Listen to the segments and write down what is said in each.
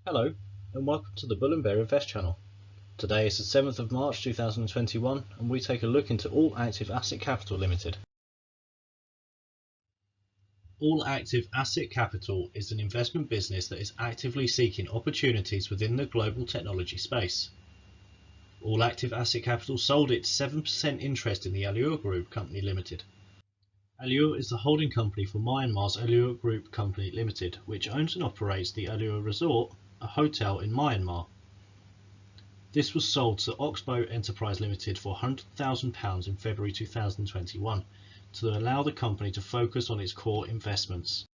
Hello and welcome to the Bull and Bear Invest channel. Today is the 7th of March 2021 and we take a look into All Active Asset Capital Limited. All Active Asset Capital is an investment business that is actively seeking opportunities within the global technology space. All Active Asset Capital sold its 7% interest in the AAQUA Group Company Limited. AAQUA is the holding company for Myanmar's AAQUA Group Company Limited, which owns and operates the AAQUA Resort, a hotel in Myanmar. This was sold to Oxbow Enterprise Limited for £100,000 in February 2021 to allow the company to focus on its core investments.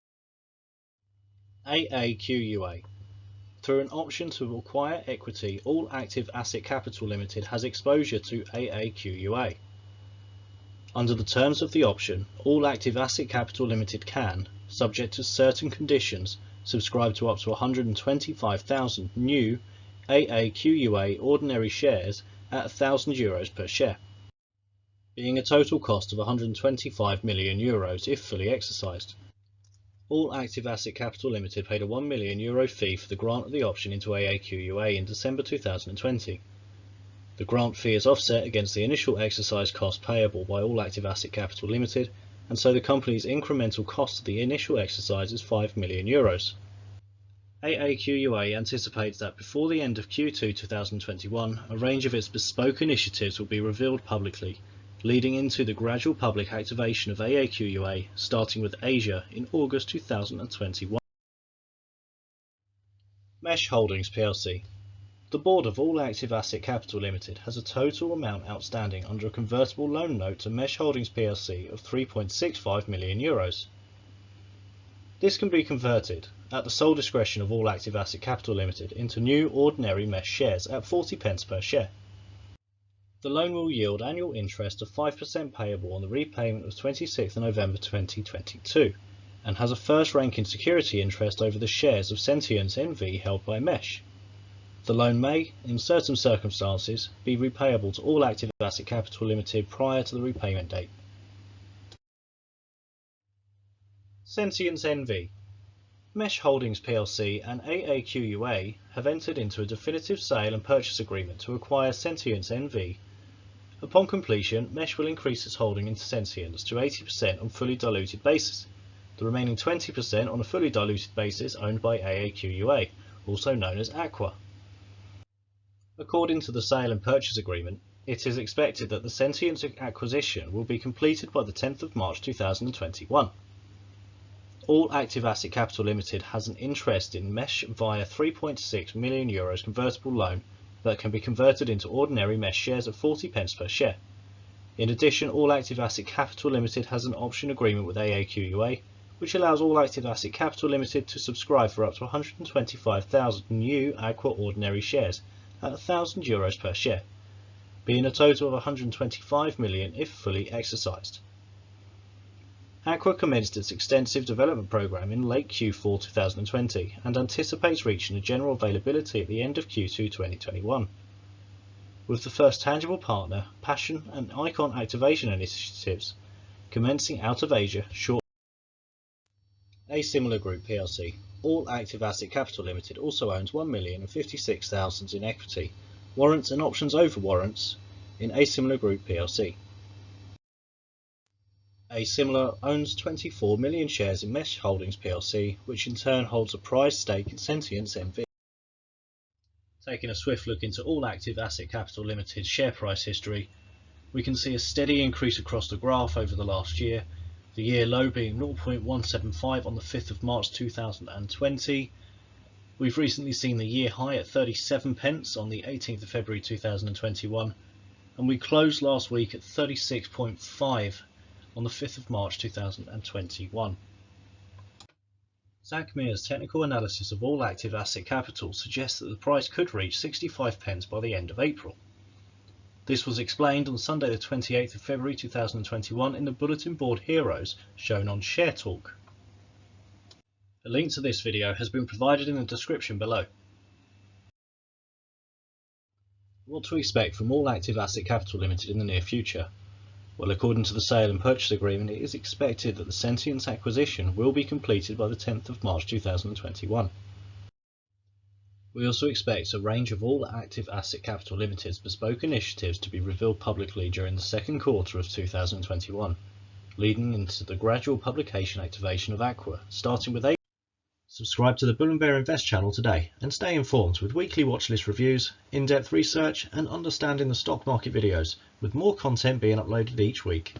AAQUA. Through an option to acquire equity, All Active Asset Capital Limited has exposure to AAQUA. Under the terms of the option, All Active Asset Capital Limited can, subject to certain conditions, subscribe to up to 125,000 new AAQUA ordinary shares at €1,000 per share, being a total cost of €125 million if fully exercised. All Active Asset Capital Limited paid a €1 million fee for the grant of the option into AAQUA in December 2020. The grant fee is offset against the initial exercise cost payable by All Active Asset Capital Limited, and so the company's incremental cost of the initial exercise is €5 million. AAQUA anticipates that before the end of Q2 2021, a range of its bespoke initiatives will be revealed publicly, leading into the gradual public activation of AAQUA, starting with Asia in August 2021. Mesh Holdings Plc. The board of All Active Asset Capital Limited has a total amount outstanding under a convertible loan note to Mesh Holdings Plc of €3.65 million. This can be converted, at the sole discretion of All Active Asset Capital Limited, into new ordinary Mesh shares at 40p per share. The loan will yield annual interest of 5% payable on the repayment of 26th November 2022, and has a first-ranking security interest over the shares of Sentience NV held by Mesh. The loan may, in certain circumstances, be repayable to All Active Asset Capital Limited prior to the repayment date. Sentience NV. Mesh Holdings Plc and AAQUA have entered into a definitive sale and purchase agreement to acquire Sentience NV. Upon completion, Mesh will increase its holding into Sentience to 80% on a fully diluted basis, the remaining 20% on a fully diluted basis owned by AAQUA, also known as AAQUA. According to the sale and purchase agreement, it is expected that the Sentience acquisition will be completed by the 10th of March 2021. All Active Asset Capital Limited has an interest in Mesh via €3.6 million convertible loan that can be converted into ordinary Mesh shares at 40p per share. In addition, All Active Asset Capital Limited has an option agreement with AAQUA, which allows All Active Asset Capital Limited to subscribe for up to 125,000 new AAQUA ordinary shares at €1,000 per share, being a total of 125 million if fully exercised. AAQUA commenced its extensive development program in late Q4 2020 and anticipates reaching a general availability at the end of Q2 2021. With the first tangible partner, passion and icon activation initiatives commencing out of Asia shortly. Asimilar Group Plc. All Active Asset Capital Limited also owns 1,056,000 in equity, warrants and options over warrants in Asimilar Group Plc. Asimilar owns 24 million shares in Mesh Holdings Plc, which in turn holds a prized stake in Sentience NV. Taking a swift look into All Active Asset Capital Limited's share price history, we can see a steady increase across the graph over the last year, the year low being 0.175 on the 5th of March 2020. We've recently seen the year high at 37p on the 18th of February 2021, and we closed last week at 36.5 on the 5th of March 2021. Zach Mears' technical analysis of All Active Asset Capital suggests that the price could reach 65p by the end of April. This was explained on Sunday the 28th of February 2021 in the bulletin board heroes shown on Share Talk. A link to this video has been provided in the description below. What to expect from All Active Asset Capital Limited in the near future? Well, according to the sale and purchase agreement, it is expected that the Sentience acquisition will be completed by the 10th of March 2021. We also expect a range of all active asset capital limited's bespoke initiatives to be revealed publicly during the second quarter of 2021, leading into the gradual publication activation of AAQUA, starting with AAQUA. Subscribe to the Bull and Bear Invest channel today and stay informed with weekly watchlist reviews, in-depth research and understanding the stock market videos, with more content being uploaded each week.